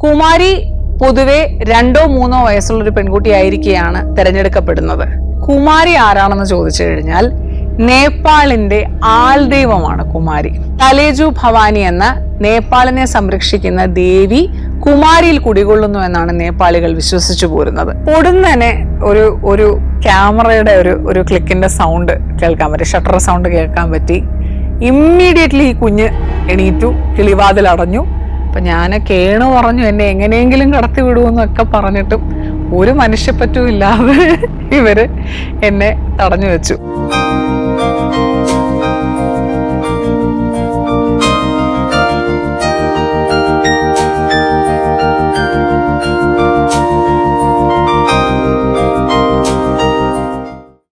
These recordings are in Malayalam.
കുമാരി പൊതുവെ 2-3 വയസ്സുള്ള ഒരു പെൺകുട്ടിയായിരിക്കെയാണ് തിരഞ്ഞെടുക്കപ്പെടുന്നത്. കുമാരി ആരാണെന്ന് ചോദിച്ചു കഴിഞ്ഞാൽ നേപ്പാളിന്റെ ആൾദൈവമാണ് കുമാരി. തലേജു ഭവാനി എന്ന നേപ്പാളിനെ സംരക്ഷിക്കുന്ന ദേവി കുമാരിയിൽ കുടികൊള്ളുന്നു എന്നാണ് നേപ്പാളികൾ വിശ്വസിച്ചു പോരുന്നത്. ഉടനെ ഒരു ക്യാമറയുടെ ഒരു ക്ലിക്കിന്റെ സൗണ്ട് കേൾക്കാൻ പറ്റി, ഷട്ടർ സൗണ്ട് കേൾക്കാൻ പറ്റി. ഇമ്മീഡിയറ്റ്ലി ഈ കുഞ്ഞ് എണീറ്റു, കിളിവാതിൽ അടഞ്ഞു. അപ്പൊ ഞാൻ കേണു പറഞ്ഞു എന്നെ എങ്ങനെയെങ്കിലും കടത്തി വിടുമെന്നൊക്കെ പറഞ്ഞിട്ടും ഒരു മനുഷ്യപ്പറ്റും ഇല്ലാതെ ഇവര് എന്നെ തടഞ്ഞു വെച്ചു.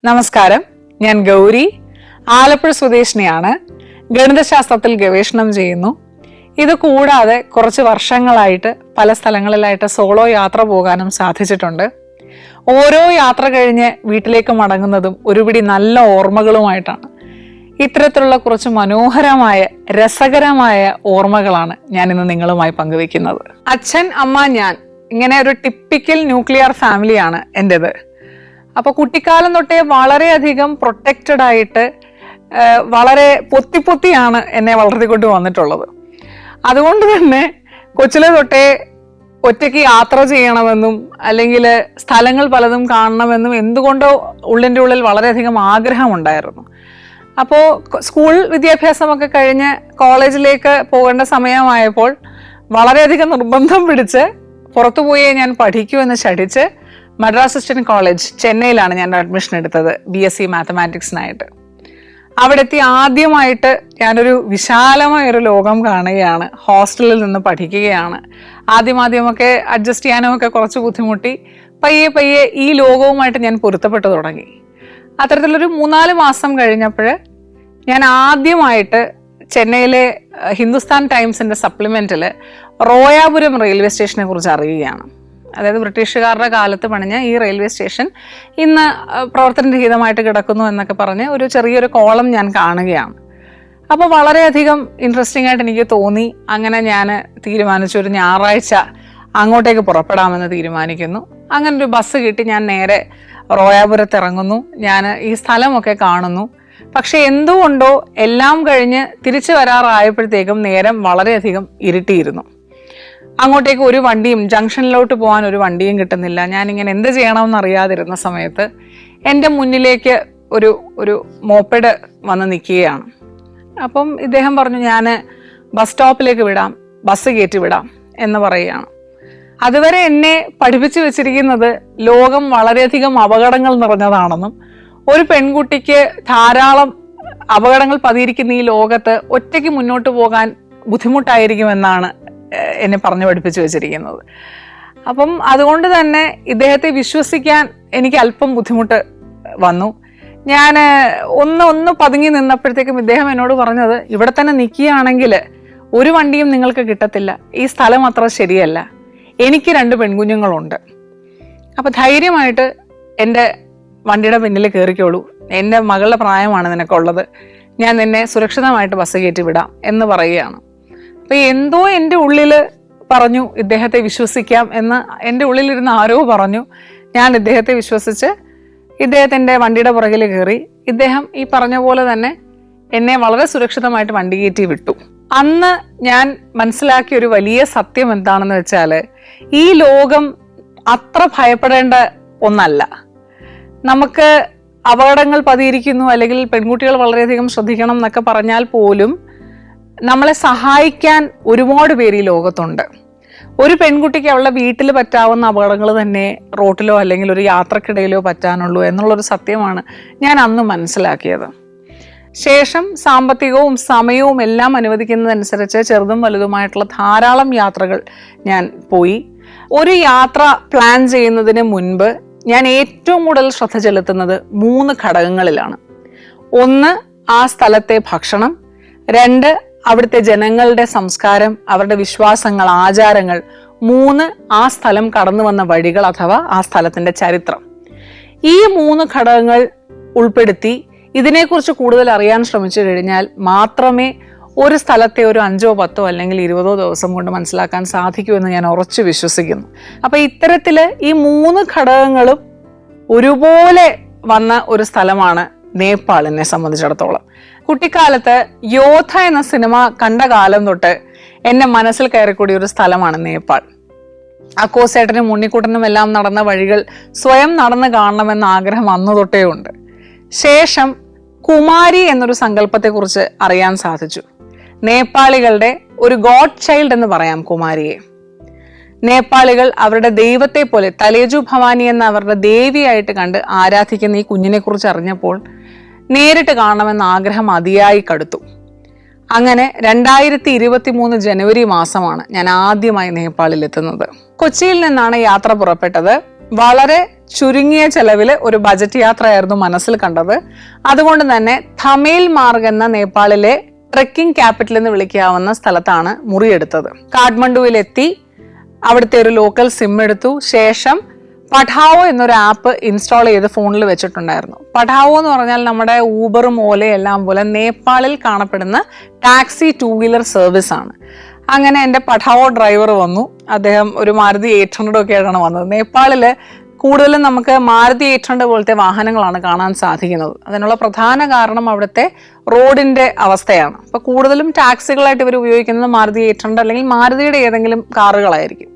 നമസ്കാരം, ഞാൻ ഗൗരി, ആലപ്പുഴ സ്വദേശിനിയാണ്. ഗണിതശാസ്ത്രത്തിൽ ഗവേഷണം ചെയ്യുന്നു. ഇത് കൂടാതെ കുറച്ച് വർഷങ്ങളായിട്ട് പല സ്ഥലങ്ങളിലായിട്ട് സോളോ യാത്ര പോകാനും സാധിച്ചിട്ടുണ്ട്. ഓരോ യാത്ര കഴിഞ്ഞ് വീട്ടിലേക്ക് മടങ്ങുന്നതും ഒരുപിടി നല്ല ഓർമ്മകളുമായിട്ടാണ്. ഇത്തരത്തിലുള്ള കുറച്ച് മനോഹരമായ രസകരമായ ഓർമ്മകളാണ് ഞാൻ ഇന്ന് നിങ്ങളുമായി പങ്കുവെക്കുന്നത്. അച്ഛൻ, അമ്മ, ഞാൻ, ഇങ്ങനെ ഒരു ടിപ്പിക്കൽ ന്യൂക്ലിയർ ഫാമിലിയാണ് എൻ്റെത്. അപ്പൊ കുട്ടിക്കാലം തൊട്ടേ വളരെയധികം പ്രൊട്ടക്റ്റഡ് ആയിട്ട് വളരെ പൊത്തിയാണ് എന്നെ വളർത്തിക്കൊണ്ട് വന്നിട്ടുള്ളത്. അതുകൊണ്ട് തന്നെ കൊച്ചിലെ തൊട്ടേ ഒറ്റയ്ക്ക് യാത്ര ചെയ്യണമെന്നും അല്ലെങ്കിൽ സ്ഥലങ്ങൾ പലതും കാണണമെന്നും എന്തുകൊണ്ടോ ഉള്ളിൻ്റെ ഉള്ളിൽ വളരെയധികം ആഗ്രഹമുണ്ടായിരുന്നു. അപ്പോൾ സ്കൂൾ വിദ്യാഭ്യാസമൊക്കെ കഴിഞ്ഞ് കോളേജിലേക്ക് പോകേണ്ട സമയമായപ്പോൾ വളരെയധികം നിർബന്ധം പിടിച്ച് പുറത്തുപോയി ഞാൻ പഠിക്കൂ എന്ന് ശഠിച്ച് മദ്രാസ് ക്രിസ്ത്യൻ കോളേജ് ചെന്നൈയിലാണ് ഞാൻ അഡ്മിഷൻ എടുത്തത് BSc മാത്തമാറ്റിക്സിനായിട്ട്. അവിടെ എത്തി ആദ്യമായിട്ട് ഞാനൊരു വിശാലമായൊരു ലോകം കാണുകയാണ്. ഹോസ്റ്റലിൽ നിന്ന് പഠിക്കുകയാണ്. ആദ്യമൊക്കെ അഡ്ജസ്റ്റ് ചെയ്യാനും ഒക്കെ കുറച്ച് ബുദ്ധിമുട്ടി. പയ്യെ ഈ ലോകവുമായിട്ട് ഞാൻ പൊരുത്തപ്പെട്ടു തുടങ്ങി. അത്തരത്തിലൊരു 3-4 മാസം കഴിഞ്ഞപ്പോൾ ഞാൻ ആദ്യമായിട്ട് ചെന്നൈയിലെ ഹിന്ദുസ്ഥാൻ ടൈംസിന്റെ സപ്ലിമെന്റിൽ റോയാപുരം റെയിൽവേ സ്റ്റേഷനെ കുറിച്ച് അറിയുകയാണ്. അതായത് ബ്രിട്ടീഷുകാരുടെ കാലത്ത് പണിഞ്ഞ ഈ റെയിൽവേ സ്റ്റേഷൻ ഇന്ന് പ്രവർത്തനരഹിതമായിട്ട് കിടക്കുന്നു എന്നൊക്കെ പറഞ്ഞ് ഒരു ചെറിയൊരു കോളം ഞാൻ കാണുകയാണ്. അപ്പോൾ വളരെയധികം ഇൻട്രസ്റ്റിംഗ് ആയിട്ട് എനിക്ക് തോന്നി. അങ്ങനെ ഞാൻ തീരുമാനിച്ചു ഒരു ഞായറാഴ്ച അങ്ങോട്ടേക്ക് പുറപ്പെടാമെന്ന് തീരുമാനിക്കുന്നു. അങ്ങനെ ഒരു ബസ് കിട്ടി. ഞാൻ നേരെ റോയാപുരത്ത് ഇറങ്ങുന്നു. ഞാൻ ഈ സ്ഥലമൊക്കെ കാണുന്നു. പക്ഷെ എന്തുകൊണ്ടോ എല്ലാം കഴിഞ്ഞ് തിരിച്ചു വരാറായപ്പോഴത്തേക്കും നേരം വളരെയധികം ഇരുട്ടിയിരുന്നു. അങ്ങോട്ടേക്ക് ഒരു വണ്ടിയും, ജംഗ്ഷനിലോട്ട് പോകാൻ ഒരു വണ്ടിയും കിട്ടുന്നില്ല. ഞാനിങ്ങനെ എന്ത് ചെയ്യണമെന്ന് അറിയാതിരുന്ന സമയത്ത് എൻ്റെ മുന്നിലേക്ക് ഒരു മോപ്പഡ് വന്ന് നിൽക്കുകയാണ്. അപ്പം ഇദ്ദേഹം പറഞ്ഞു, ഞാൻ ബസ് സ്റ്റോപ്പിലേക്ക് വിടാം, ബസ് കയറ്റി വിടാം എന്ന് പറയുകയാണ്. അതുവരെ എന്നെ പഠിപ്പിച്ചു വെച്ചിരിക്കുന്നത് ലോകം വളരെയധികം അപകടങ്ങൾ നിറഞ്ഞതാണെന്നും ഒരു പെൺകുട്ടിക്ക് ധാരാളം അപകടങ്ങൾ പതിയിരിക്കുന്ന ഈ ലോകത്ത് ഒറ്റയ്ക്ക് മുന്നോട്ട് പോകാൻ ബുദ്ധിമുട്ടായിരിക്കുമെന്നാണ് എന്നെ പറഞ്ഞു പഠിപ്പിച്ചു വെച്ചിരിക്കുന്നത്. അപ്പം അതുകൊണ്ട് തന്നെ ഇദ്ദേഹത്തെ വിശ്വസിക്കാൻ എനിക്ക് അല്പം ബുദ്ധിമുട്ട് വന്നു. ഞാൻ ഒന്ന് പതുങ്ങി നിന്നപ്പോഴത്തേക്കും ഇദ്ദേഹം എന്നോട് പറഞ്ഞത്, ഇവിടെ തന്നെ നിൽക്കുകയാണെങ്കിൽ ഒരു വണ്ടിയും നിങ്ങൾക്ക് കിട്ടത്തില്ല, ഈ സ്ഥലം അത്ര ശരിയല്ല, എനിക്ക് 2 പെൺകുഞ്ഞുങ്ങളുണ്ട്, അപ്പം ധൈര്യമായിട്ട് എൻ്റെ വണ്ടിയുടെ പിന്നിൽ കയറിക്കോളൂ, എൻ്റെ മകളുടെ പ്രായമാണ് നിനക്കുള്ളത്, ഞാൻ നിന്നെ സുരക്ഷിതമായിട്ട് ബസ് കയറ്റി വിടാം എന്ന് പറയുകയാണ്. അപ്പൊ എന്തോ എൻ്റെ ഉള്ളിൽ പറഞ്ഞു ഇദ്ദേഹത്തെ വിശ്വസിക്കാം എന്ന്. എൻ്റെ ഉള്ളിലിരുന്ന് ആരോ പറഞ്ഞു. ഞാൻ ഇദ്ദേഹത്തെ വിശ്വസിച്ച് ഇദ്ദേഹത്തിൻ്റെ വണ്ടിയുടെ പുറകിൽ കയറി. ഇദ്ദേഹം ഈ പറഞ്ഞ പോലെ തന്നെ എന്നെ വളരെ സുരക്ഷിതമായിട്ട് വണ്ടി കയറ്റി വിട്ടു. അന്ന് ഞാൻ മനസ്സിലാക്കിയ ഒരു വലിയ സത്യം എന്താണെന്ന് വെച്ചാൽ, ഈ ലോകം അത്ര ഭയപ്പെടേണ്ട ഒന്നല്ല. നമുക്ക് അപകടങ്ങൾ പതിയിരിക്കുന്നു അല്ലെങ്കിൽ പെൺകുട്ടികൾ വളരെയധികം ശ്രദ്ധിക്കണം എന്നൊക്കെ പറഞ്ഞാൽ പോലും നമ്മളെ സഹായിക്കാൻ ഒരുപാട് പേര് ഈ ലോകത്തുണ്ട്. ഒരു പെൺകുട്ടിക്ക് അവളുടെ വീട്ടിൽ പറ്റാവുന്ന അപകടങ്ങൾ തന്നെ റോട്ടിലോ അല്ലെങ്കിൽ ഒരു യാത്രക്കിടയിലോ പറ്റാനുള്ളൂ എന്നുള്ളൊരു സത്യമാണ് ഞാൻ അന്ന് മനസ്സിലാക്കിയത്. ശേഷം സാമ്പത്തികവും സമയവും എല്ലാം അനുവദിക്കുന്നതനുസരിച്ച് ചെറുതും വലുതുമായിട്ടുള്ള ധാരാളം യാത്രകൾ ഞാൻ പോയി. ഒരു യാത്ര പ്ലാൻ ചെയ്യുന്നതിന് മുൻപ് ഞാൻ ഏറ്റവും കൂടുതൽ ശ്രദ്ധ ചെലുത്തുന്നത് 3 ഘടകങ്ങളിലാണ്. 1, ആ സ്ഥലത്തെ ഭക്ഷണം. 2, അവിടുത്തെ ജനങ്ങളുടെ സംസ്കാരം, അവരുടെ വിശ്വാസങ്ങൾ, ആചാരങ്ങൾ. 3, ആ സ്ഥലം കടന്നു വന്ന വഴികൾ അഥവാ ആ സ്ഥലത്തിന്റെ ചരിത്രം. ഈ 3 ഘടകങ്ങൾ ഉൾപ്പെടുത്തി ഇതിനെക്കുറിച്ച് കൂടുതൽ അറിയാൻ ശ്രമിച്ചു കഴിഞ്ഞാൽ മാത്രമേ ഒരു സ്ഥലത്തെ ഒരു 5, 10 അല്ലെങ്കിൽ 20 ദിവസം കൊണ്ട് മനസ്സിലാക്കാൻ സാധിക്കുമെന്ന് ഞാൻ ഉറച്ചു വിശ്വസിക്കുന്നു. അപ്പൊ ഇത്തരത്തില് ഈ 3 ഘടകങ്ങളും ഒരുപോലെ വന്ന ഒരു സ്ഥലമാണ് നേപ്പാൾ എന്നെ സംബന്ധിച്ചിടത്തോളം. കുട്ടിക്കാലത്ത് യോദ്ധ എന്ന സിനിമ കണ്ട കാലം തൊട്ട് എന്റെ മനസ്സിൽ കയറിക്കൂടിയ ഒരു സ്ഥലമാണ് നേപ്പാൾ. അക്കോസേട്ടനും ഉണ്ണിക്കുട്ടനും എല്ലാം നടന്ന വഴികൾ സ്വയം നടന്നു കാണണമെന്ന ആഗ്രഹം അന്നു തൊട്ടേ ഉണ്ട്. ശേഷം കുമാരി എന്നൊരു സങ്കല്പത്തെക്കുറിച്ച് അറിയാൻ സാധിച്ചു. നേപ്പാളികളുടെ ഒരു ഗോഡ് ചൈൽഡ് എന്ന് പറയാം കുമാരിയെ. നേപ്പാളികൾ അവരുടെ ദൈവത്തെ പോലെ തലേജു ഭവാനി എന്ന അവരുടെ ദേവിയായിട്ട് കണ്ട് ആരാധിക്കുന്ന ഈ കുഞ്ഞിനെ കുറിച്ച് അറിഞ്ഞപ്പോൾ നേരിട്ട് കാണണമെന്ന ആഗ്രഹം അതിയായി കടുത്തു. അങ്ങനെ 2023 ജനുവരി മാസമാണ് ഞാൻ ആദ്യമായി നേപ്പാളിൽ എത്തുന്നത്. കൊച്ചിയിൽ നിന്നാണ് യാത്ര പുറപ്പെട്ടത്. വളരെ ചുരുങ്ങിയ ചെലവിൽ ഒരു ബജറ്റ് യാത്രയായിരുന്നു മനസ്സിൽ കണ്ടത്. അതുകൊണ്ട് തന്നെ ഥമേൽ മാർഗ് എന്ന നേപ്പാളിലെ ട്രെക്കിംഗ് ക്യാപിറ്റൽ എന്ന് വിളിക്കാവുന്ന സ്ഥലത്താണ് മുറിയെടുത്തത്. കാഠ്മണ്ഡുവിലെത്തി അവിടുത്തെ ഒരു ലോക്കൽ സിം എടുത്തു. ശേഷം പഠാവോ എന്നൊരു ആപ്പ് ഇൻസ്റ്റാൾ ചെയ്ത് ഫോണിൽ വെച്ചിട്ടുണ്ടായിരുന്നു. പഠാവോ എന്ന് പറഞ്ഞാൽ നമ്മുടെ ഊബറും ഓലയും എല്ലാം പോലെ നേപ്പാളിൽ കാണപ്പെടുന്ന ടാക്സി 2 വീലർ സർവീസ് ആണ്. അങ്ങനെ എൻ്റെ പഠാവോ ഡ്രൈവർ വന്നു. അദ്ദേഹം ഒരു മാരുതി 800 ഒക്കെ ആയിട്ടാണ് വന്നത്. നേപ്പാളില് കൂടുതലും നമുക്ക് മാരുതി 800 പോലത്തെ വാഹനങ്ങളാണ് കാണാൻ സാധിക്കുന്നത്. അതിനുള്ള പ്രധാന കാരണം അവിടുത്തെ റോഡിന്റെ അവസ്ഥയാണ്. അപ്പൊ കൂടുതലും ടാക്സികളായിട്ട് ഇവർ ഉപയോഗിക്കുന്നത് മാരുതി 800 അല്ലെങ്കിൽ മാരുതിയുടെ ഏതെങ്കിലും കാറുകളായിരിക്കും.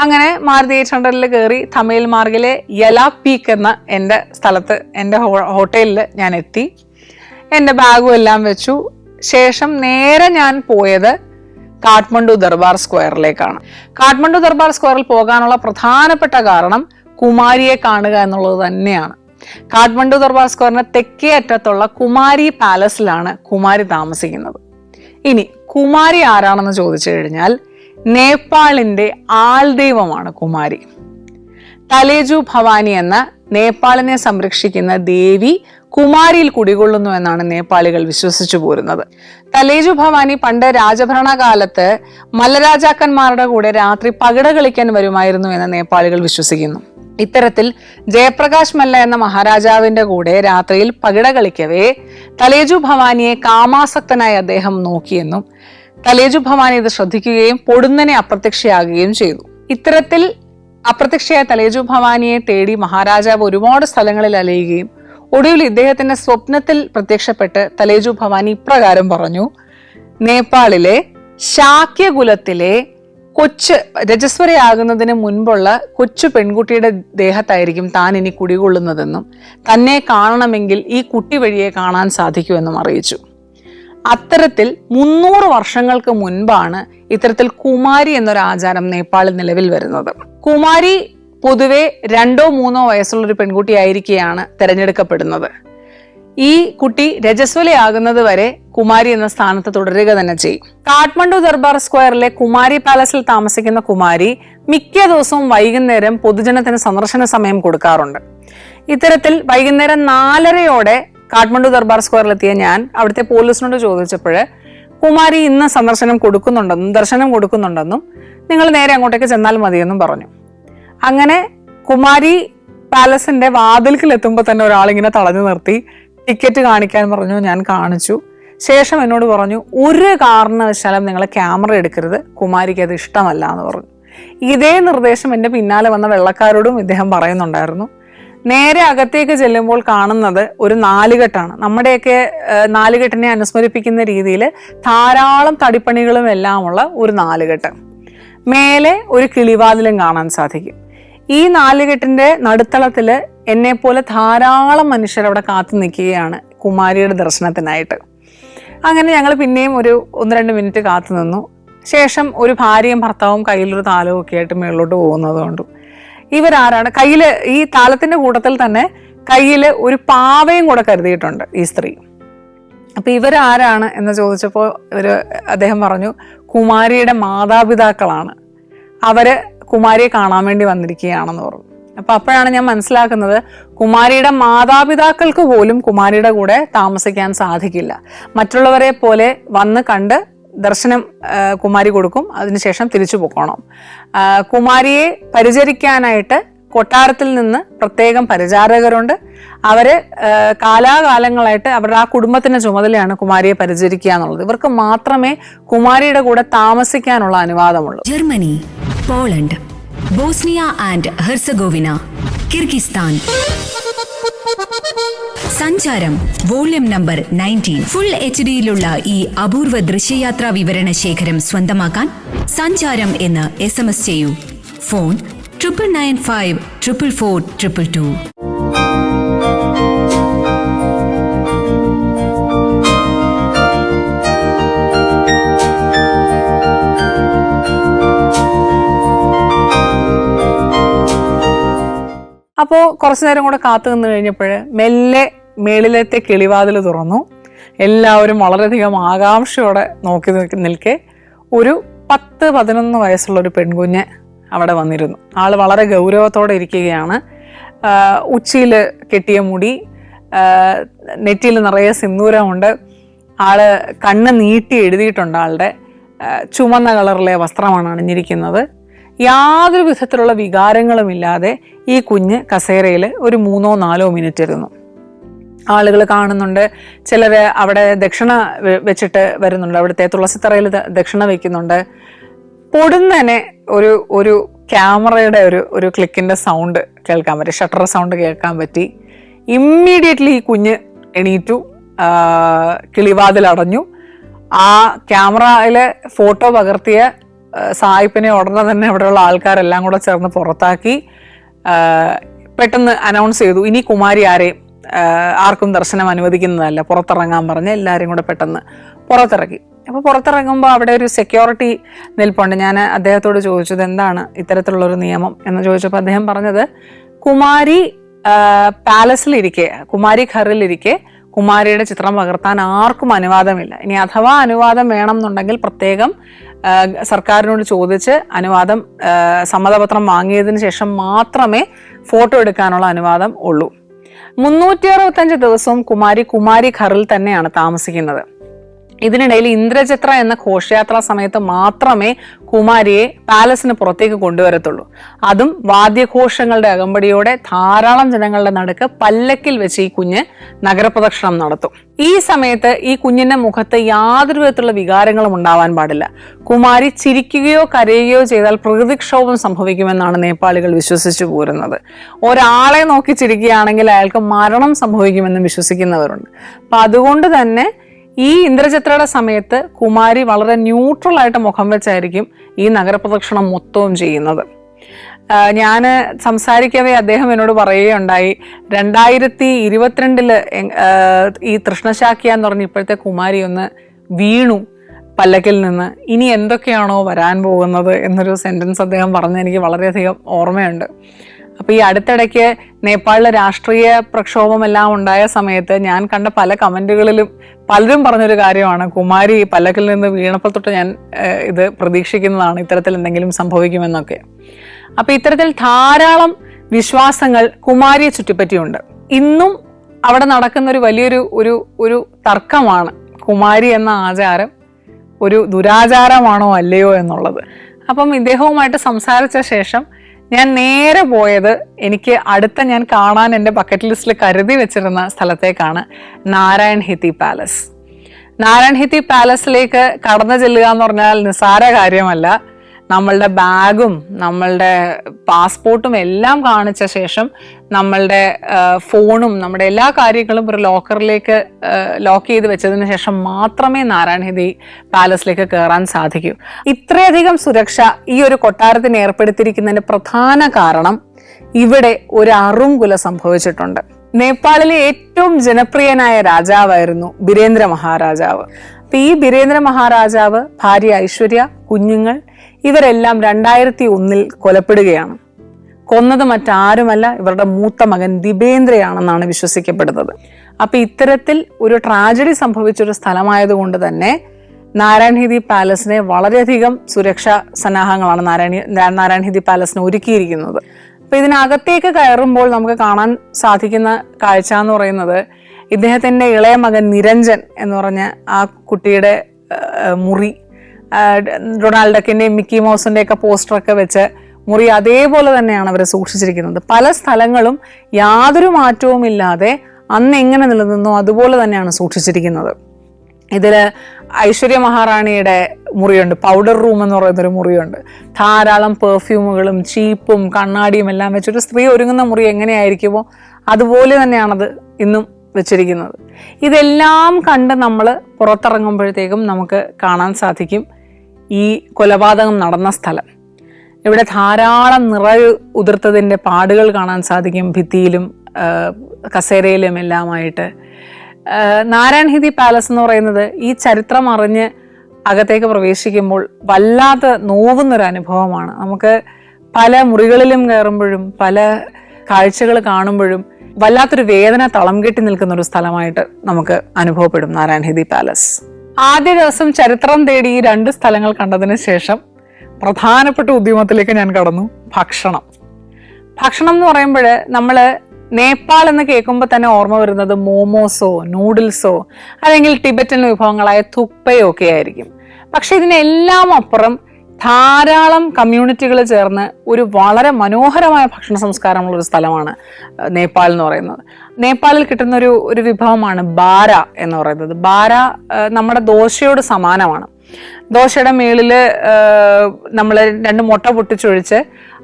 അങ്ങനെ മാരുതി 800 കയറി തമിഴ് മാർഗിലെ യലാ പീക്ക് എന്ന എൻ്റെ സ്ഥലത്ത് എൻ്റെ ഹോട്ടലിൽ ഞാൻ എത്തി. എൻ്റെ ബാഗും എല്ലാം വെച്ചു. ശേഷം നേരെ ഞാൻ പോയത് കാഠ്മണ്ഡു ദർബാർ സ്ക്വയറിലേക്കാണ്. കാഠ്മണ്ഡു ദർബാർ സ്ക്വയറിൽ പോകാനുള്ള പ്രധാനപ്പെട്ട കാരണം കുമാരിയെ കാണുക എന്നുള്ളത് തന്നെയാണ്. കാഠ്മണ്ഡു ദർബാർ സ്ക്വയറിന്റെ തെക്കേ അറ്റത്തുള്ള കുമാരി പാലസിലാണ് കുമാരി താമസിക്കുന്നത്. ഇനി കുമാരി ആരാണെന്ന് ചോദിച്ചു കഴിഞ്ഞാൽ നേപ്പാളിന്റെ ആൾദൈവമാണ് കുമാരി. തലേജു ഭവാനി എന്ന നേപ്പാളിനെ സംരക്ഷിക്കുന്ന ദേവി കുമാരിയിൽ കുടികൊള്ളുന്നു എന്നാണ് നേപ്പാളികൾ വിശ്വസിച്ചു പോരുന്നത്. തലേജു ഭവാനി പണ്ട് രാജഭരണകാലത്ത് മല്ലരാജാക്കന്മാരുടെ കൂടെ രാത്രി പകിട കളിക്കാൻ വരുമായിരുന്നു എന്ന് നേപ്പാളികൾ വിശ്വസിക്കുന്നു. ഇത്തരത്തിൽ ജയപ്രകാശ് മല്ല എന്ന മഹാരാജാവിന്റെ കൂടെ രാത്രിയിൽ പകിട കളിക്കവേ തലേജു ഭവാനിയെ കാമാസക്തനായി അദ്ദേഹം നോക്കിയെന്നും തലേജു ഭവാനി ഇത് ശ്രദ്ധിക്കുകയും പൊടുന്നനെ അപ്രത്യക്ഷയാകുകയും ചെയ്തു. ഇത്തരത്തിൽ അപ്രത്യക്ഷയായ തലേജു ഭവാനിയെ തേടി മഹാരാജാവ് ഒരുപാട് സ്ഥലങ്ങളിൽ അലയുകയും ഒടുവിൽ ഇദ്ദേഹത്തിന്റെ സ്വപ്നത്തിൽ പ്രത്യക്ഷപ്പെട്ട് തലേജു ഭവാനി ഇപ്രകാരം പറഞ്ഞു: നേപ്പാളിലെ ശാക്യകുലത്തിലെ കൊച്ച് രജസ്വരയാകുന്നതിന് മുൻപുള്ള കൊച്ചു പെൺകുട്ടിയുടെ ദേഹത്തായിരിക്കും താൻ ഇനി കുടികൊള്ളുന്നതെന്നും തന്നെ കാണണമെങ്കിൽ ഈ കുട്ടി വഴിയെ കാണാൻ സാധിക്കുമെന്നും അറിയിച്ചു. അത്തരത്തിൽ 300 വർഷങ്ങൾക്ക് മുൻപാണ് ഇത്തരത്തിൽ കുമാരി എന്നൊരു ആചാരം നേപ്പാളിൽ നിലവിൽ വരുന്നത്. കുമാരി പൊതുവെ 2 or 3 വയസ്സുള്ള ഒരു പെൺകുട്ടിയായിരിക്കെയാണ് തിരഞ്ഞെടുക്കപ്പെടുന്നത്. ഈ കുട്ടി രജസ്വലയാകുന്നത് വരെ കുമാരി എന്ന സ്ഥാനത്ത് തുടരുക തന്നെ ചെയ്യും. കാഠ്മണ്ഡു ദർബാർ സ്ക്വയറിലെ കുമാരി പാലസിൽ താമസിക്കുന്ന കുമാരി മിക്ക ദിവസവും വൈകുന്നേരം പൊതുജനത്തിന് സന്ദർശന സമയം കൊടുക്കാറുണ്ട്. ഇത്തരത്തിൽ വൈകുന്നേരം 4:30 കാഠ്മണ്ഡു ദർബാർ സ്ക്വയറിലെത്തിയ ഞാൻ അവിടുത്തെ പോലീസിനോട് ചോദിച്ചപ്പോൾ കുമാരി ഇന്ന് ദർശനം കൊടുക്കുന്നുണ്ടെന്നും നിങ്ങൾ നേരെ അങ്ങോട്ടേക്ക് ചെന്നാൽ മതിയെന്നും പറഞ്ഞു. അങ്ങനെ കുമാരി പാലസിന്റെ വാതിൽക്കിൽ എത്തുമ്പോൾ തന്നെ ഒരാളിങ്ങനെ തടഞ്ഞു നിർത്തി ടിക്കറ്റ് കാണിക്കാൻ പറഞ്ഞു. ഞാൻ കാണിച്ചു. ശേഷം എന്നോട് പറഞ്ഞു, ഒരു കാരണവശാലും നിങ്ങൾ ക്യാമറ എടുക്കരുത്, കുമാരിക്ക് അത് ഇഷ്ടമല്ല എന്ന് പറഞ്ഞു. ഇതേ നിർദ്ദേശം എൻ്റെ പിന്നാലെ വന്ന വെള്ളക്കാരോടും ഇദ്ദേഹം പറയുന്നുണ്ടായിരുന്നു. നേരെ അകത്തേക്ക് ചെല്ലുമ്പോൾ കാണുന്നത് ഒരു 4 കെട്ടാണ്. നമ്മുടെയൊക്കെ 4 കെട്ടിനെ അനുസ്മരിപ്പിക്കുന്ന രീതിയിൽ ധാരാളം തടിപ്പണികളും എല്ലാമുള്ള ഒരു 4 കെട്ട്. മേലെ ഒരു കിളിവാതിലും കാണാൻ സാധിക്കും. ഈ 4 കെട്ടിന്റെ നടുത്തളത്തില് എന്നെ പോലെ ധാരാളം മനുഷ്യർ അവിടെ കാത്തു നിൽക്കുകയാണ് കുമാരിയുടെ ദർശനത്തിനായിട്ട്. അങ്ങനെ ഞങ്ങൾ പിന്നെയും ഒരു 1-2 മിനിറ്റ് കാത്തു നിന്നു. ശേഷം ഒരു ഭാര്യയും ഭർത്താവും കയ്യിലൊരു താലവും ഒക്കെ ആയിട്ട് മേളിലോട്ട് പോകുന്നത് കൊണ്ടു. ഇവരാരാണ്? കയ്യില് ഈ താലത്തിന്റെ കൂട്ടത്തിൽ തന്നെ കയ്യില് ഒരു പാവയും കൂടെ കരുതിയിട്ടുണ്ട് ഈ സ്ത്രീ. അപ്പൊ ഇവരാരാണ് എന്ന് ചോദിച്ചപ്പോൾ അദ്ദേഹം പറഞ്ഞു, കുമാരിയുടെ മാതാപിതാക്കളാണ്, അവര് കുമാരിയെ കാണാൻ വേണ്ടി വന്നിരിക്കുകയാണെന്ന് പറഞ്ഞു. അപ്പോഴാണ് ഞാൻ മനസ്സിലാക്കുന്നത്, കുമാരിയുടെ മാതാപിതാക്കൾക്ക് പോലും കുമാരിയുടെ കൂടെ താമസിക്കാൻ സാധിക്കില്ല. മറ്റുള്ളവരെ പോലെ വന്ന് കണ്ട് ദർശനം കുമാരി കൊടുക്കും, അതിനുശേഷം തിരിച്ചു പോകണം. കുമാരിയെ പരിചരിക്കാനായിട്ട് കൊട്ടാരത്തിൽ നിന്ന് പ്രത്യേകം പരിചാരകരുണ്ട്. അവര് കാലാകാലങ്ങളായിട്ട് അവരുടെ ആ കുടുംബത്തിന്റെ ചുമതലയാണ് കുമാരിയെ പരിചരിക്കുക എന്നുള്ളത്. ഇവർക്ക് മാത്രമേ കുമാരിയുടെ കൂടെ താമസിക്കാനുള്ള അനുവാദമുള്ളൂ. Germany, Poland, Bosnia and Herzegovina, Kyrgyzstan. Sancharam volume number 19. Full HD-യിലുള്ള ഈ അപൂർവ ദൃശ്യയാത്രാ വിവരണ ശേഖരം സ്വന്തമാക്കാൻ സഞ്ചാരം എന്ന് SMS ചെയ്യൂ. ഫോൺ 9995 444 222. അപ്പോൾ കുറച്ചു നേരം കൂടെ കാത്തു നിന്ന് കഴിഞ്ഞപ്പോൾ മെല്ലെ മേളിലത്തെ കിളിവാതിൽ തുറന്നു. എല്ലാവരും വളരെയധികം ആകാംക്ഷയോടെ നോക്കി നിൽക്കെ ഒരു 10-11 വയസ്സുള്ളൊരു പെൺകുഞ്ഞ് അവിടെ വന്നിരുന്നു. ആൾ വളരെ ഗൗരവത്തോടെ ഇരിക്കുകയാണ്. ഉച്ചിയിൽ കെട്ടിയ മുടി, നെറ്റിയിൽ നിറയെ സിന്ദൂരമുണ്ട്. ആള് കണ്ണ് നീട്ടി എഴുതിയിട്ടുണ്ട്. ആളുടെ ചുമന്ന കളറിലെ വസ്ത്രമാണ് അണിഞ്ഞിരിക്കുന്നത്. യാതൊരു വിധത്തിലുള്ള വികാരങ്ങളുമില്ലാതെ ഈ കുഞ്ഞ് കസേരയിൽ ഒരു 3-4 മിനിറ്റ് ഇരുന്നു. ആളുകൾ കാണുന്നുണ്ട്. ചിലർ അവിടെ ദക്ഷിണ വെച്ചിട്ട് വരുന്നുണ്ട്. അവിടുത്തെ തുളസിത്തറയിൽ ദക്ഷിണ വെക്കുന്നുണ്ട്. പൊടുന്നനെ ഒരു ക്യാമറയുടെ ഒരു ക്ലിക്കിന്റെ സൗണ്ട് കേൾക്കാൻ പറ്റി, ഷട്ടർ സൗണ്ട് കേൾക്കാൻ പറ്റി. ഇമ്മീഡിയറ്റ്ലി ഈ കുഞ്ഞ് എണീറ്റു, കിളിവാതിൽ അടഞ്ഞു. ആ ക്യാമറയിലെ ഫോട്ടോ പകർത്തിയ സായിപ്പിനെ ഉടനെ തന്നെ അവിടെയുള്ള ആൾക്കാരെല്ലാം കൂടെ ചേർന്ന് പുറത്താക്കി. പെട്ടെന്ന് അനൗൺസ് ചെയ്തു, ഇനി കുമാരി ആർക്കും ദർശനം അനുവദിക്കുന്നതല്ല, പുറത്തിറങ്ങാൻ പറഞ്ഞ് എല്ലാവരും കൂടെ പെട്ടെന്ന് പുറത്തിറക്കി. അപ്പോൾ പുറത്തിറങ്ങുമ്പോൾ അവിടെ ഒരു സെക്യൂരിറ്റി നിൽപ്പുണ്ട്. ഞാൻ അദ്ദേഹത്തോട് ചോദിച്ചത് എന്താണ് ഇത്തരത്തിലുള്ളൊരു നിയമം എന്ന് ചോദിച്ചപ്പോൾ അദ്ദേഹം പറഞ്ഞത്, കുമാരി പാലസിലിരിക്കെ, കുമാരി ഘറിലിരിക്കെ കുമാരിയുടെ ചിത്രം പകർത്താൻ ആർക്കും അനുവാദമില്ല. ഇനി അഥവാ അനുവാദം വേണം എന്നുണ്ടെങ്കിൽ പ്രത്യേകം സർക്കാരിനോട് ചോദിച്ച് അനുവാദം, സമ്മതപത്രം വാങ്ങിയതിന് ശേഷം മാത്രമേ ഫോട്ടോ എടുക്കാനുള്ള അനുവാദം ഉള്ളൂ. 365 ദിവസവും കുമാരി ഘറിൽ തന്നെയാണ് താമസിക്കുന്നത്. ഇതിനിടയിൽ ഇന്ദ്രചിത്ര എന്ന ഘോഷയാത്രാ സമയത്ത് മാത്രമേ കുമാരിയെ പാലസിന് പുറത്തേക്ക് കൊണ്ടുവരത്തുള്ളൂ. അതും വാദ്യഘോഷങ്ങളുടെ അകമ്പടിയോടെ ധാരാളം ജനങ്ങളുടെ നടുക്ക് പല്ലക്കിൽ വെച്ച് ഈ കുഞ്ഞ് നഗരപ്രദക്ഷിണം നടത്തും. ഈ സമയത്ത് ഈ കുഞ്ഞിന്റെ മുഖത്ത് യാതൊരു വിധത്തിലുള്ള വികാരങ്ങളും ഉണ്ടാവാൻ പാടില്ല. കുമാരി ചിരിക്കുകയോ കരയുകയോ ചെയ്താൽ പ്രകൃതിക്ഷോഭം സംഭവിക്കുമെന്നാണ് നേപ്പാളികൾ വിശ്വസിച്ചു പോരുന്നത്. ഒരാളെ നോക്കി ചിരിക്കുകയാണെങ്കിൽ അയാൾക്ക് മരണം സംഭവിക്കുമെന്ന് വിശ്വസിക്കുന്നവരുണ്ട്. അപ്പൊ അതുകൊണ്ട് തന്നെ ഈ ഇന്ദ്രചിത്രയുടെ സമയത്ത് കുമാരി വളരെ ന്യൂട്രൽ ആയിട്ട് മുഖം വെച്ചായിരിക്കും ഈ നഗരപ്രദക്ഷിണം മൊത്തവും ചെയ്യുന്നത്. ഞാൻ സംസാരിക്കവേ അദ്ദേഹം എന്നോട് പറയുകയുണ്ടായി, 2022 ഈ തൃഷ്ണശാക്യ എന്ന് പറഞ്ഞ ഇപ്പോഴത്തെ കുമാരി ഒന്ന് വീണു പല്ലക്കിൽ നിന്ന്, ഇനി എന്തൊക്കെയാണോ വരാൻ പോകുന്നത് എന്നൊരു സെന്റൻസ് അദ്ദേഹം പറഞ്ഞ് എനിക്ക് വളരെയധികം ഓർമ്മയുണ്ട്. അപ്പൊ ഈ അടുത്തിടയ്ക്ക് നേപ്പാളിലെ രാഷ്ട്രീയ പ്രക്ഷോഭമെല്ലാം ഉണ്ടായ സമയത്ത് ഞാൻ കണ്ട പല കമന്റുകളിലും പലരും പറഞ്ഞൊരു കാര്യമാണ്, കുമാരി പല്ലക്കിൽ നിന്ന് വീണപ്പോൾ തൊട്ട് ഞാൻ ഇത് പ്രതീക്ഷിക്കുന്നതാണ്, ഇത്തരത്തിൽ എന്തെങ്കിലും സംഭവിക്കുമെന്നൊക്കെ. അപ്പൊ ഇത്തരത്തിൽ ധാരാളം വിശ്വാസങ്ങൾ കുമാരിയെ ചുറ്റിപ്പറ്റിയുണ്ട്. ഇന്നും അവിടെ നടക്കുന്ന ഒരു വലിയൊരു ഒരു തർക്കമാണ്, കുമാരി എന്ന ആചാരം ഒരു ദുരാചാരമാണോ അല്ലയോ എന്നുള്ളത്. അപ്പം ഇദ്ദേഹവുമായിട്ട് സംസാരിച്ച ശേഷം ഞാൻ നേരെ പോയത് എനിക്ക് ഞാൻ കാണാൻ എൻ്റെ ബക്കറ്റ് ലിസ്റ്റിൽ കരുതി വെച്ചിരുന്ന സ്ഥലത്തേക്കാണ്, നാരായൺ ഹിത്തി പാലസ്. നാരായൺ ഹിത്തി പാലസിലേക്ക് കടന്നു ചെല്ലുക എന്ന് പറഞ്ഞാൽ നിസ്സാര കാര്യമല്ല. നമ്മളുടെ ബാഗും നമ്മളുടെ പാസ്പോർട്ടും എല്ലാം കാണിച്ച ശേഷം നമ്മളുടെ ഫോണും നമ്മുടെ എല്ലാ കാര്യങ്ങളും ഒരു ലോക്കറിലേക്ക് ലോക്ക് ചെയ്ത് വെച്ചതിന് ശേഷം മാത്രമേ നാരായൺ ഹിത്തി പാലസിലേക്ക് കയറാൻ സാധിക്കൂ. ഇത്രയധികം സുരക്ഷ ഈ ഒരു കൊട്ടാരത്തിന് ഏർപ്പെടുത്തിയിരിക്കുന്നതിന്റെ പ്രധാന കാരണം ഇവിടെ ഒരു അറുംകുല സംഭവിച്ചിട്ടുണ്ട്. നേപ്പാളിലെ ഏറ്റവും ജനപ്രിയനായ രാജാവായിരുന്നു ബിരേന്ദ്ര മഹാരാജാവ്. അപ്പൊ ഈ ബിരേന്ദ്ര മഹാരാജാവ്, ഭാര്യ ഐശ്വര്യ, കുഞ്ഞുങ്ങൾ ഇവരെല്ലാം 2001 കൊലപ്പെടുകയാണ്. കൊന്നത് മറ്റാരുമല്ല, ഇവരുടെ മൂത്ത മകൻ ദിബേന്ദ്രയാണെന്നാണ് വിശ്വസിക്കപ്പെടുന്നത്. അപ്പൊ ഇത്തരത്തിൽ ഒരു ട്രാജഡി സംഭവിച്ചൊരു സ്ഥലമായതുകൊണ്ട് തന്നെ നാരായൺ ഹിത്തി പാലസിനെ വളരെയധികം സുരക്ഷാ സന്നാഹങ്ങളാണ് നാരായൺ ഹിത്തി പാലസിന് ഒരുക്കിയിരിക്കുന്നത്. അപ്പൊ ഇതിനകത്തേക്ക് കയറുമ്പോൾ നമുക്ക് കാണാൻ സാധിക്കുന്ന കാഴ്ച എന്ന് പറയുന്നത്, ഇദ്ദേഹത്തിന്റെ ഇളയ മകൻ നിരഞ്ജൻ എന്ന് പറഞ്ഞ ആ കുട്ടിയുടെ മുറി, ഡൊണാൾഡ് ഡക്കിന്റെയും മിക്കി മൗസിന്റെ ഒക്കെ പോസ്റ്ററൊക്കെ വെച്ച് മുറി അതേപോലെ തന്നെയാണ് അവർ സൂക്ഷിച്ചിരിക്കുന്നത്. പല സ്ഥലങ്ങളും യാതൊരു മാറ്റവും ഇല്ലാതെ അന്ന് എങ്ങനെ നിലനിന്നോ അതുപോലെ തന്നെയാണ് സൂക്ഷിച്ചിരിക്കുന്നത്. ഇതിൽ ഐശ്വര്യ മഹാറാണിയുടെ മുറിയുണ്ട്, പൗഡർ റൂം എന്ന് പറയുന്നൊരു മുറിയുണ്ട്. ധാരാളം പെർഫ്യൂമുകളും ചീപ്പും കണ്ണാടിയും എല്ലാം വെച്ചൊരു സ്ത്രീ ഒരുങ്ങുന്ന മുറി എങ്ങനെയായിരിക്കുമോ അതുപോലെ തന്നെയാണത് ഇന്നും വെച്ചിരിക്കുന്നത്. ഇതെല്ലാം കണ്ട് നമ്മൾ പുറത്തിറങ്ങുമ്പോഴത്തേക്കും നമുക്ക് കാണാൻ സാധിക്കും ഈ കൊലപാതകം നടന്ന സ്ഥലം. ഇവിടെ ധാരാളം ഉതിർത്തതിൻ്റെ പാടുകൾ കാണാൻ സാധിക്കും, ഭിത്തിയിലും കസേരയിലും എല്ലാമായിട്ട്. നാരായൺഹിതി പാലസ് എന്ന് പറയുന്നത് ഈ ചരിത്രം അറിഞ്ഞ് അകത്തേക്ക് പ്രവേശിക്കുമ്പോൾ വല്ലാതെ നോവുന്നൊരു അനുഭവമാണ്. നമുക്ക് പല മുറികളിലും കയറുമ്പോഴും പല കാഴ്ചകൾ കാണുമ്പോഴും വല്ലാത്തൊരു വേദന തളം കെട്ടി നിൽക്കുന്ന ഒരു സ്ഥലമായിട്ട് നമുക്ക് അനുഭവപ്പെടും നാരായൺഹിതി പാലസ്. ആദ്യ ദിവസം ചരിത്രം തേടി ഈ 2 സ്ഥലങ്ങൾ കണ്ടതിന് ശേഷം പ്രധാനപ്പെട്ട ഉദ്യമത്തിലേക്ക് ഞാൻ കടന്നു. ഭക്ഷണം എന്ന് പറയുമ്പോൾ നമ്മൾ നേപ്പാൾ എന്ന് കേൾക്കുമ്പോൾ തന്നെ ഓർമ്മ വരുന്നത് മോമോസോ നൂഡിൽസോ അല്ലെങ്കിൽ ടിബറ്റൻ വിഭവങ്ങളായ തുപ്പയോ ഒക്കെ ആയിരിക്കും. പക്ഷെ ഇതിനെല്ലാം അപ്പുറം ധാരാളം കമ്മ്യൂണിറ്റികൾ ചേർന്ന് ഒരു വളരെ മനോഹരമായ ഭക്ഷണ സംസ്കാരമുള്ള ഒരു സ്ഥലമാണ് നേപ്പാൾ എന്ന് പറയുന്നത്. നേപ്പാളിൽ കിട്ടുന്ന ഒരു വിഭവമാണ് ബാര എന്ന് പറയുന്നത്. ബാര നമ്മുടെ ദോശയോട് സമാനമാണ്. ദോശയുടെ മേളിൽ നമ്മൾ 2 മുട്ട പൊട്ടിച്ചൊഴിച്ച്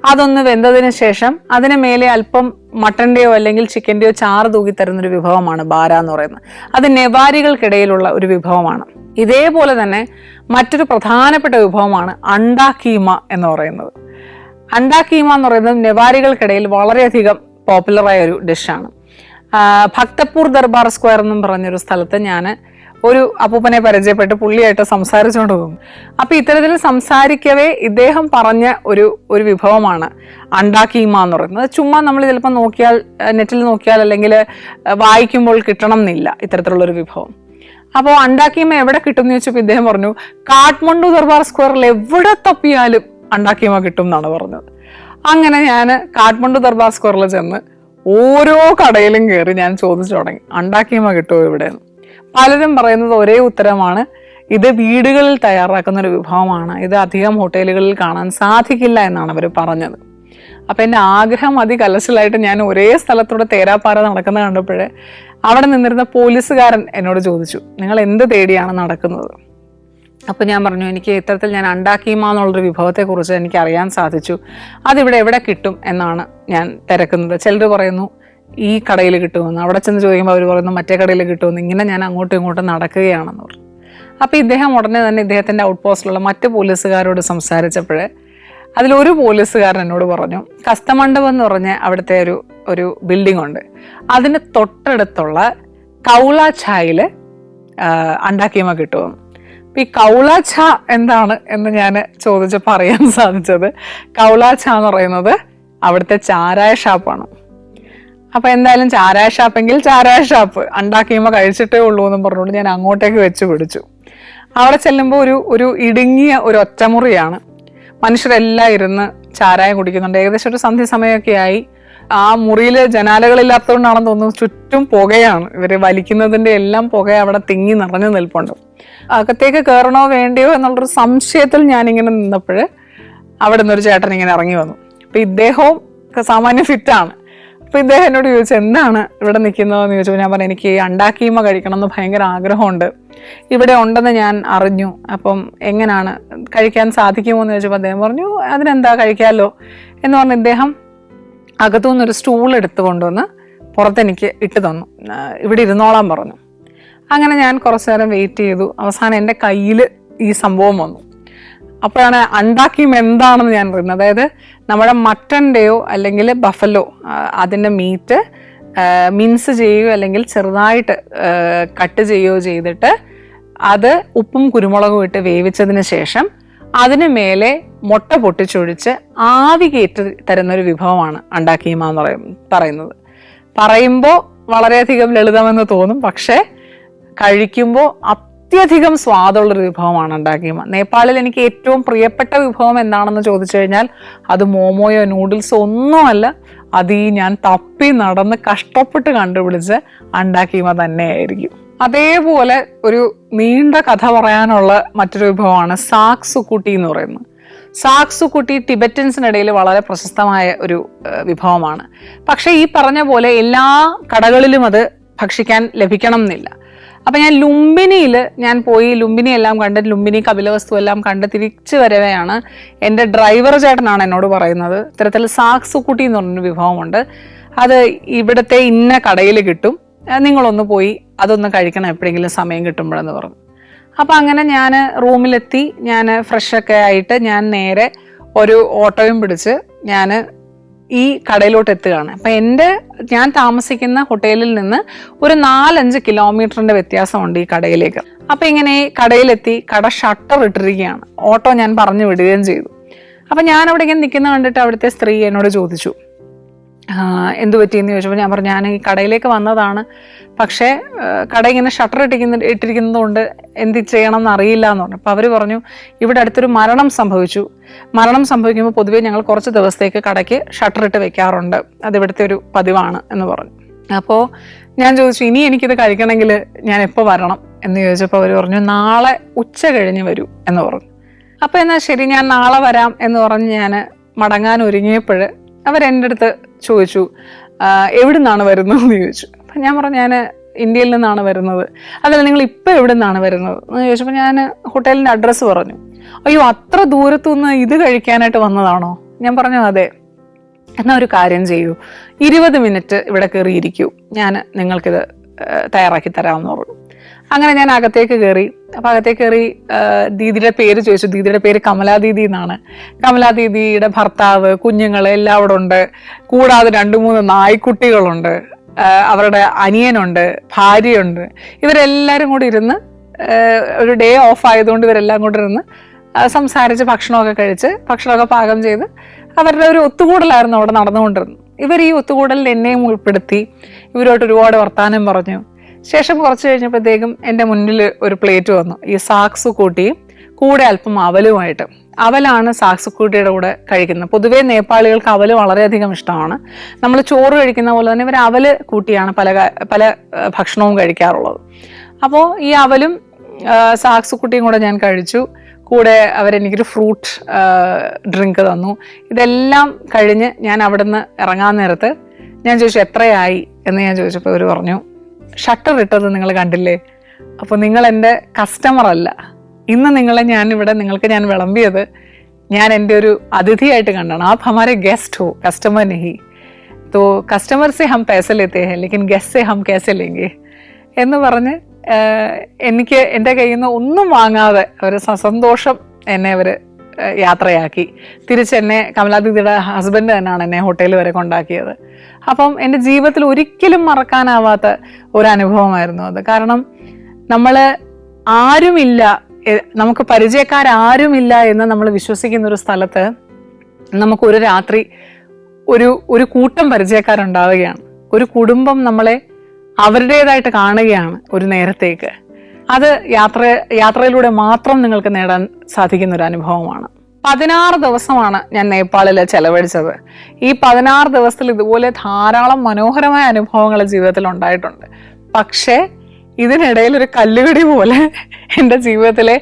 അതൊന്ന് വെന്തതിന് ശേഷം അതിന് മേലെ അല്പം മട്ടൻ്റെയോ അല്ലെങ്കിൽ ചിക്കൻ്റെയോ ചാറ് തൂക്കി തരുന്നൊരു വിഭവമാണ് ബാര എന്ന് പറയുന്നത്. അത് നെവാരികൾക്കിടയിലുള്ള ഒരു വിഭവമാണ്. ഇതേപോലെ തന്നെ മറ്റൊരു പ്രധാനപ്പെട്ട വിഭവമാണ് അണ്ടാ കീമ എന്ന് പറയുന്നത്. അണ്ടാ കീമ എന്ന് പറയുന്നത് നെവാരികൾക്കിടയിൽ വളരെയധികം പോപ്പുലറായ ഒരു ഡിഷാണ്. ഭക്തപൂർ ദർബാർ സ്ക്വയർ എന്നും പറഞ്ഞൊരു സ്ഥലത്ത് ഞാൻ ഒരു അപ്പൂപ്പനെ പരിചയപ്പെട്ട് പുള്ളിയായിട്ട് സംസാരിച്ചുകൊണ്ട് പോകും. അപ്പൊ ഇത്തരത്തിൽ സംസാരിക്കവേ ഇദ്ദേഹം പറഞ്ഞ ഒരു വിഭവമാണ് അണ്ടാ കീമ എന്ന് പറയുന്നത്. ചുമ്മാ നമ്മൾ ചിലപ്പോൾ നോക്കിയാൽ, നെറ്റിൽ നോക്കിയാൽ അല്ലെങ്കിൽ വായിക്കുമ്പോൾ കിട്ടണം എന്നില്ല ഇത്തരത്തിലുള്ളൊരു വിഭവം. അപ്പോൾ അണ്ടാ കീമ എവിടെ കിട്ടും എന്ന് ചോദിച്ചപ്പോൾ ഇദ്ദേഹം പറഞ്ഞു കാഠ്മണ്ഡു ദർബാർ സ്ക്വയറിൽ എവിടെ തപ്പിയാലും അണ്ടാ കീമ കിട്ടും എന്നാണ് പറഞ്ഞത്. അങ്ങനെ ഞാൻ കാഠ്മണ്ഡു ദർബാർ സ്ക്വയറിൽ ചെന്ന് ഓരോ കടയിലും കയറി ഞാൻ ചോദിച്ചു തുടങ്ങി അണ്ടാ കീമ കിട്ടുമോ ഇവിടെയെന്ന്. പലരും പറയുന്നത് ഒരേ ഉത്തരമാണ്, ഇത് വീടുകളിൽ തയ്യാറാക്കുന്ന ഒരു വിഭവമാണ്, ഇത് അധികം ഹോട്ടലുകളിൽ കാണാൻ സാധിക്കില്ല എന്നാണ് അവർ പറഞ്ഞത്. അപ്പം എൻ്റെ ആഗ്രഹം അതികലശലായിട്ട് ഞാൻ ഒരേ സ്ഥലത്തൂടെ തേരാപ്പാര നടക്കുന്നത് കണ്ടപ്പോഴേ അവിടെ നിന്നിരുന്ന പോലീസുകാരൻ എന്നോട് ചോദിച്ചു, നിങ്ങൾ എന്ത് തേടിയാണ് നടക്കുന്നത്? അപ്പോൾ ഞാൻ പറഞ്ഞു, എനിക്ക് ഇത്തരത്തിൽ ഞാൻ അണ്ടാ കീമ എന്നുള്ളൊരു വിഭവത്തെക്കുറിച്ച് എനിക്ക് അറിയാൻ സാധിച്ചു, അതിവിടെ എവിടെ കിട്ടും എന്നാണ് ഞാൻ തിരക്കുന്നത്. ചിലർ പറയുന്നു ഈ കടയിൽ കിട്ടുമെന്ന്, അവിടെ ചെന്ന് ചോദിക്കുമ്പോൾ അവർ പറയുന്നു മറ്റേ കടയിൽ കിട്ടുമെന്ന്. ഇങ്ങനെ ഞാൻ അങ്ങോട്ടും ഇങ്ങോട്ടും നടക്കുകയാണെന്ന് പറഞ്ഞു. അപ്പോൾ ഇദ്ദേഹം ഉടനെ തന്നെ ഇദ്ദേഹത്തിൻ്റെ ഔട്ട് പോസ്റ്റിലുള്ള മറ്റ് പോലീസുകാരോട് സംസാരിച്ചപ്പോൾ അതിലൊരു പോലീസുകാരൻ എന്നോട് പറഞ്ഞു, കസ്തമണ്ഡപം എന്ന് പറഞ്ഞ അവിടുത്തെ ഒരു ബിൽഡിംഗ് ഉണ്ട്, അതിന് തൊട്ടടുത്തുള്ള കൗള ഛായിൽ അണ്ടാ കീമ കിട്ടുമെന്ന്. അപ്പം ഈ കൗള ഛാ എന്താണ് എന്ന് ഞാൻ ചോദിച്ചപ്പോൾ അറിയാൻ സാധിച്ചത് കൗള ഛാ എന്ന് പറയുന്നത് അവിടുത്തെ ചാരായ ഷാപ്പാണ്. അപ്പൊ എന്തായാലും ചാരായ ഷാപ്പെങ്കിൽ ചാരായ ഷാപ്പ്, അണ്ടാ കീമ കഴിച്ചിട്ടേ ഉള്ളൂ എന്നും പറഞ്ഞുകൊണ്ട് ഞാൻ അങ്ങോട്ടേക്ക് വെച്ച് പിടിച്ചു. അവിടെ ചെല്ലുമ്പോൾ ഒരു ഇടുങ്ങിയ ഒരു ഒറ്റമുറിയാണ്. മനുഷ്യരെല്ലാം ഇരുന്ന് ചാരായം കുടിക്കുന്നുണ്ട്. ഏകദേശം ഒരു സന്ധ്യ സമയമൊക്കെ ആയി. ആ മുറിയിൽ ജനാലകളില്ലാത്തതുകൊണ്ടാണെന്ന് തോന്നുന്നു ചുറ്റും പുകയാണ്. ഇവര് വലിക്കുന്നതിന്റെ എല്ലാം പുക അവിടെ തിങ്ങി നിറഞ്ഞു നിൽപ്പുണ്ട്. അകത്തേക്ക് കയറണോ വേണ്ടയോ എന്നുള്ളൊരു സംശയത്തിൽ ഞാനിങ്ങനെ നിന്നപ്പോൾ അവിടെ നിന്നൊരു ചേട്ടൻ ഇങ്ങനെ ഇറങ്ങി വന്നു. അപ്പൊ ഇദ്ദേഹവും സാമാന്യ ഫിറ്റാണ്. അപ്പൊ ഇദ്ദേഹം എന്നോട് ചോദിച്ചു, എന്താണ് ഇവിടെ നിൽക്കുന്നതെന്ന് ചോദിച്ചപ്പോൾ ഞാൻ പറഞ്ഞു, എനിക്ക് അണ്ടാ കീമ കഴിക്കണം എന്ന് ഭയങ്കര ആഗ്രഹമുണ്ട്, ഇവിടെ ഉണ്ടെന്ന് ഞാൻ അറിഞ്ഞു, അപ്പം എങ്ങനെയാണ് കഴിക്കാൻ സാധിക്കുമോ എന്ന് ചോദിച്ചപ്പോൾ അദ്ദേഹം പറഞ്ഞു അതിനെന്താ കഴിക്കാമല്ലോ എന്ന് പറഞ്ഞ് ഇദ്ദേഹം അകത്തുനിന്നൊരു സ്റ്റൂൾ എടുത്തു കൊണ്ടുവന്ന് പുറത്തെനിക്ക് ഇട്ട് തന്നു. ഇവിടെ ഇരുന്നോളാൻ പറഞ്ഞു. അങ്ങനെ ഞാൻ കുറച്ചു നേരം വെയിറ്റ് ചെയ്തു. അവസാനം എൻ്റെ കയ്യിൽ ഈ സംഭവം വന്നു. അപ്പോഴാണ് അണ്ടാ കീമ എന്താണെന്ന് ഞാൻ പറയുന്നത്. അതായത് നമ്മുടെ മട്ടൻ്റെയോ അല്ലെങ്കിൽ ബഫലോ അതിൻ്റെ മീറ്റ് മിൻസ് ചെയ്യുകയോ അല്ലെങ്കിൽ ചെറുതായിട്ട് കട്ട് ചെയ്യുകയോ ചെയ്തിട്ട് അത് ഉപ്പും കുരുമുളകും ഇട്ട് വേവിച്ചതിന് ശേഷം അതിന് മേലെ മുട്ട പൊട്ടിച്ചൊഴിച്ച് ആവി കയറ്റി തരുന്നൊരു വിഭവമാണ് അണ്ടാ കീമ എന്ന് പറയുന്നത്. പറയുമ്പോൾ വളരെയധികം ലളിതമെന്ന് തോന്നും, പക്ഷേ കഴിക്കുമ്പോൾ അത്യധികം സ്വാദുള്ളൊരു വിഭവമാണ് അണ്ടാ കീമ. നേപ്പാളിൽ എനിക്ക് ഏറ്റവും പ്രിയപ്പെട്ട വിഭവം എന്താണെന്ന് ചോദിച്ചു കഴിഞ്ഞാൽ അത് മോമോയോ നൂഡിൽസോ ഒന്നുമല്ല, അത് ഞാൻ തപ്പി നടന്ന് കഷ്ടപ്പെട്ട് കണ്ടുപിടിച്ച് അണ്ടാ കീമ തന്നെയായിരിക്കും. അതേപോലെ ഒരു നീണ്ട കഥ പറയാനുള്ള മറ്റൊരു വിഭവമാണ് സാക് സുക്കുട്ടി എന്ന് പറയുന്നത്. സാക്സുക്കുട്ടി ടിബറ്റൻസിനിടയിൽ വളരെ പ്രശസ്തമായ ഒരു വിഭവമാണ്. പക്ഷേ ഈ പറഞ്ഞ പോലെ എല്ലാ കടകളിലും അത് ഭക്ഷിക്കാൻ ലഭിക്കണം എന്നില്ല. അപ്പൊ ഞാൻ ലുംബിനിയിൽ പോയി ലുംബിനി എല്ലാം കണ്ട്, ലുംബിനി കപിലവസ്തു എല്ലാം കണ്ട് തിരിച്ചു വരവെയാണ് എൻ്റെ ഡ്രൈവർ ചേട്ടനാണ് എന്നോട് പറയുന്നത്, ഇത്തരത്തിൽ സാക്സുക്കുട്ടി എന്ന് പറഞ്ഞൊരു വിഭവമുണ്ട്, അത് ഇവിടുത്തെ ഇന്ന കടയിൽ കിട്ടും, നിങ്ങളൊന്ന് പോയി അതൊന്ന് കഴിക്കണം എപ്പോഴെങ്കിലും സമയം കിട്ടുമ്പോഴെന്ന് പറഞ്ഞു. അപ്പം അങ്ങനെ ഞാൻ റൂമിലെത്തി, ഞാൻ ഫ്രഷൊക്കെ ആയിട്ട് ഞാൻ നേരെ ഒരു ഓട്ടോയും പിടിച്ച് ഞാൻ ഈ കടയിലോട്ട് എത്തുകയാണ്. അപ്പം ഞാൻ താമസിക്കുന്ന ഹോട്ടലിൽ നിന്ന് ഒരു 4-5 കിലോമീറ്ററിന്റെ വ്യത്യാസമുണ്ട് ഈ കടയിലേക്ക്. അപ്പം ഇങ്ങനെ കടയിലെത്തി, കട ഷട്ടർ ഇട്ടിരിക്കുകയാണ്. ഓട്ടോ ഞാൻ പറഞ്ഞു വിടുകയും ചെയ്തു. അപ്പം ഞാൻ അവിടെ ഇങ്ങനെ നിൽക്കുന്ന കണ്ടിട്ട് അവിടുത്തെ സ്ത്രീ എന്നോട് ചോദിച്ചു, എന്തു പറ്റിയെന്ന് ചോദിച്ചപ്പോൾ ഞാൻ പറഞ്ഞു, ഞാൻ ഈ കടയിലേക്ക് വന്നതാണ്, പക്ഷേ കട ഇങ്ങനെ ഷട്ടർ ഇട്ടിരിക്കുന്നത് കൊണ്ട് എന്ത് ചെയ്യണം എന്ന് അറിയില്ല എന്ന് പറഞ്ഞു. അപ്പോൾ അവർ പറഞ്ഞു, ഇവിടെ അടുത്തൊരു മരണം സംഭവിച്ചു, മരണം സംഭവിക്കുമ്പോൾ പൊതുവേ ഞങ്ങൾ കുറച്ച് ദിവസത്തേക്ക് കടയ്ക്ക് ഷട്ടർ ഇട്ട് വെക്കാറുണ്ട്, അതിവിടുത്തെ ഒരു പതിവാണ് എന്ന് പറഞ്ഞു. അപ്പോൾ ഞാൻ ചോദിച്ചു, ഇനി എനിക്കിത് കഴിക്കണമെങ്കിൽ ഞാൻ എപ്പോൾ വരണം എന്ന് ചോദിച്ചപ്പോൾ അവർ പറഞ്ഞു, നാളെ ഉച്ച കഴിഞ്ഞ് വരൂ എന്ന് പറഞ്ഞു. അപ്പോൾ എന്നാൽ ശരി, ഞാൻ നാളെ വരാം എന്ന് പറഞ്ഞ് ഞാൻ മടങ്ങാൻ ഒരുങ്ങിയപ്പോൾ അവരെൻ്റെ അടുത്ത് ചോദിച്ചു, എവിടെ നിന്നാണ് വരുന്നതെന്ന് ചോദിച്ചു. അപ്പം ഞാൻ പറഞ്ഞു, ഞാൻ ഇന്ത്യയിൽ നിന്നാണ് വരുന്നത്. അതല്ല, നിങ്ങൾ ഇപ്പം എവിടെ നിന്നാണ് വരുന്നത് എന്ന് ചോദിച്ചപ്പോൾ ഞാൻ ഹോട്ടലിൻ്റെ അഡ്രസ്സ് പറഞ്ഞു. അയ്യോ, അത്ര ദൂരത്തുനിന്ന് ഇത് കഴിക്കാനായിട്ട് വന്നതാണോ? ഞാൻ പറഞ്ഞു, അതെ. എന്നാൽ ഒരു കാര്യം ചെയ്യൂ, 20 മിനിറ്റ് ഇവിടെ കയറിയിരിക്കൂ, ഞാൻ നിങ്ങൾക്കിത് തയ്യാറാക്കി തരാമെന്ന് പറഞ്ഞു. അങ്ങനെ ഞാൻ അകത്തേക്ക് കയറി. അപ്പം അകത്തേക്ക് കയറി ദീദിയുടെ പേര് ചോദിച്ചു. ദീദിയുടെ പേര് കമലാ ദീദി എന്നാണ്. കമലാ ദീദിയുടെ ഭർത്താവ്, കുഞ്ഞുങ്ങൾ എല്ലാം അവിടെ ഉണ്ട്. കൂടാതെ 2-3 നായ്ക്കുട്ടികളുണ്ട്, അവരുടെ അനിയനുണ്ട്, ഭാര്യയുണ്ട്. ഇവരെല്ലാവരും കൂടി ഇരുന്ന്, ഒരു ഡേ ഓഫ് ആയതുകൊണ്ട് ഇവരെല്ലാം കൂടി ഇരുന്ന് സംസാരിച്ച് ഭക്ഷണമൊക്കെ കഴിച്ച്, ഭക്ഷണമൊക്കെ പാകം ചെയ്ത് അവരുടെ ഒരു ഒത്തുകൂടലായിരുന്നു അവിടെ നടന്നുകൊണ്ടിരുന്നത്. ഇവർ ഈ ഒത്തുകൂടലിൽ എന്നെയും ഉൾപ്പെടുത്തി ഇവരോട്ട് ഒരുപാട് വർത്താനം പറഞ്ഞു. ശേഷം കുറച്ച് കഴിഞ്ഞപ്പോഴത്തേക്കും എൻ്റെ മുന്നിൽ ഒരു പ്ലേറ്റ് വന്നു, ഈ സാക്സുക്കൂട്ടിയും കൂടെ അല്പം അവലുമായിട്ട്. അവലാണ് സാക്സുക്കൂട്ടിയുടെ കൂടെ കഴിക്കുന്നത്. പൊതുവേ നേപ്പാളികൾക്ക് അവല് വളരെയധികം ഇഷ്ടമാണ്. നമ്മൾ ചോറ് കഴിക്കുന്ന പോലെ തന്നെ ഇവർ അവല് കൂട്ടിയാണ് പല ഭക്ഷണവും കഴിക്കാറുള്ളത്. അപ്പോൾ ഈ അവലും സാക്സുക്കൂട്ടിയും കൂടെ ഞാൻ കഴിച്ചു. കൂടെ അവരെനിക്കൊരു ഫ്രൂട്ട് ഡ്രിങ്ക് തന്നു. ഇതെല്ലാം കഴിഞ്ഞ് ഞാൻ അവിടെ നിന്ന് ഇറങ്ങാൻ നേരത്ത് ഞാൻ ചോദിച്ചു, എത്രയായി എന്ന് ഞാൻ ചോദിച്ചപ്പോൾ അവർ പറഞ്ഞു, ഷട്ടർ ഇട്ടത് നിങ്ങൾ കണ്ടില്ലേ, അപ്പോൾ നിങ്ങൾ എൻ്റെ കസ്റ്റമർ അല്ല, ഇന്ന് നിങ്ങൾക്ക് ഞാൻ വിളമ്പിയത് ഞാൻ എൻ്റെ ഒരു അതിഥിയായിട്ട് കണ്ടാണ്. आप हमारे गेस्ट हो, कस्टमर नहीं, तो कस्टमर से हम पैसे लेते हैं लेकिन गेस्ट से हम कैसे लेंगे എന്ന് പറഞ്ഞ് എനിക്ക് എൻ്റെ കയ്യിൽ നിന്ന് ഒന്നും വാങ്ങാതെ അവർ സന്തോഷം എന്നെ അവർ യാത്രയാക്കി. തിരിച്ചെന്നെ കമലാദീദിയുടെ ഹസ്ബൻഡ് തന്നെയാണ് എന്നെ ഹോട്ടലിൽ വരെ കൊണ്ടാക്കിയത്. അപ്പം എൻ്റെ ജീവിതത്തിൽ ഒരിക്കലും മറക്കാനാവാത്ത ഒരു അനുഭവമായിരുന്നു അത്. കാരണം നമ്മൾ ആരുമില്ല, നമുക്ക് പരിചയക്കാരാരുമില്ല എന്ന് നമ്മൾ വിശ്വസിക്കുന്ന ഒരു സ്ഥലത്ത് നമുക്ക് ഒരു രാത്രി ഒരു കൂട്ടം പരിചയക്കാരുണ്ടാവുകയാണ്. ഒരു കുടുംബം നമ്മളെ അവരുടേതായിട്ട് കാണുകയാണ് ഒരു നേരത്തേക്ക്. അത് യാത്രയിലൂടെ മാത്രം നിങ്ങൾക്ക് നേടാൻ സാധിക്കുന്ന ഒരു അനുഭവമാണ്. 16 ദിവസമാണ് ഞാൻ നേപ്പാളിൽ ചെലവഴിച്ചത്. ഈ 16 ദിവസത്തിൽ ഇതുപോലെ ധാരാളം മനോഹരമായ അനുഭവങ്ങൾ ജീവിതത്തിൽ ഉണ്ടായിട്ടുണ്ട്. പക്ഷേ ഇതിനിടയിൽ ഒരു കല്ലുകടി പോലെ എൻ്റെ ജീവിതത്തിലെ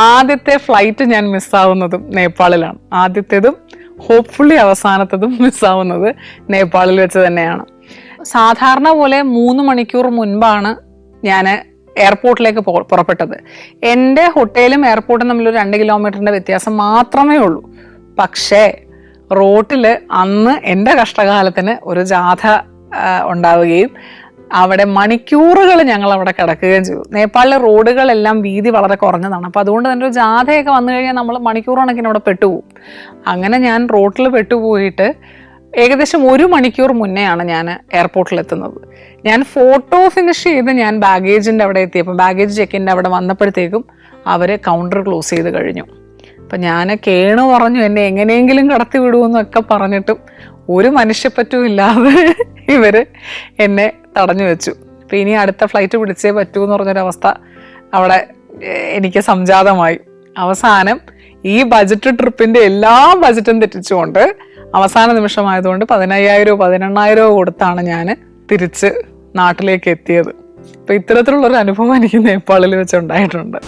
ആദ്യത്തെ ഫ്ലൈറ്റ് ഞാൻ മിസ്സാവുന്നതും നേപ്പാളിലാണ്. ആദ്യത്തേതും ഹോപ്പ്ഫുള്ളി അവസാനത്തതും മിസ്സാവുന്നത് നേപ്പാളിൽ വെച്ച് തന്നെയാണ്. സാധാരണ പോലെ 3 മണിക്കൂർ മുൻപാണ് ഞാൻ എയർപോർട്ടിലേക്ക് പുറപ്പെട്ടത്. എൻ്റെ ഹോട്ടലും എയർപോർട്ടും തമ്മിൽ ഒരു 2 കിലോമീറ്ററിൻ്റെ വ്യത്യാസം മാത്രമേ ഉള്ളൂ. പക്ഷേ റോട്ടിൽ അന്ന് എൻ്റെ കഷ്ടകാലത്തിന് ഒരു ജാഥ ഉണ്ടാവുകയും അവിടെ മണിക്കൂറുകൾ ഞങ്ങൾ അവിടെ കിടക്കുകയും ചെയ്തു. നേപ്പാളിലെ റോഡുകളെല്ലാം വീതി വളരെ കുറഞ്ഞതാണ്. അപ്പോൾ അതുകൊണ്ട് തന്നെ ഒരു ജാഥയൊക്കെ വന്നു കഴിഞ്ഞാൽ നമ്മൾ മണിക്കൂർ കണക്കിന് അവിടെ പെട്ടുപോകും. അങ്ങനെ ഞാൻ റോട്ടിൽ പെട്ടുപോയിട്ട് ഏകദേശം 1 മണിക്കൂർ മുന്നെയാണ് ഞാൻ എയർപോർട്ടിലെത്തുന്നത്. ഞാൻ ഫോട്ടോ ഫിനിഷ് ചെയ്ത് ഞാൻ ബാഗേജിൻ്റെ അവിടെ എത്തിയപ്പോൾ, ബാഗേജ് ചെക്കിൻ്റെ അവിടെ വന്നപ്പോഴത്തേക്കും അവർ കൗണ്ടർ ക്ലോസ് ചെയ്ത് കഴിഞ്ഞു. അപ്പം ഞാൻ കേണു പറഞ്ഞു, എന്നെ എങ്ങനെയെങ്കിലും കടത്തി വിടുമെന്നൊക്കെ പറഞ്ഞിട്ടും ഒരു മനുഷ്യപ്പറ്റും ഇല്ലാതെ ഇവർ എന്നെ തടഞ്ഞു വെച്ചു. അപ്പം ഇനി അടുത്ത ഫ്ലൈറ്റ് പിടിച്ചേ പറ്റൂ എന്ന് പറഞ്ഞൊരവസ്ഥ അവിടെ എനിക്ക് സംജാതമായി. അവസാനം ഈ ബജറ്റ് ട്രിപ്പിൻ്റെ എല്ലാ ബജറ്റും തെറ്റിച്ചുകൊണ്ട് അവസാന നിമിഷമായതുകൊണ്ട് 15,000-18,000 കൊടുത്താണ് ഞാൻ തിരിച്ച് നാട്ടിലേക്ക് എത്തിയത്. അപ്പം ഇത്തരത്തിലുള്ളൊരു അനുഭവം എനിക്ക് നേപ്പാളിൽ വെച്ചുണ്ടായിട്ടുണ്ട്.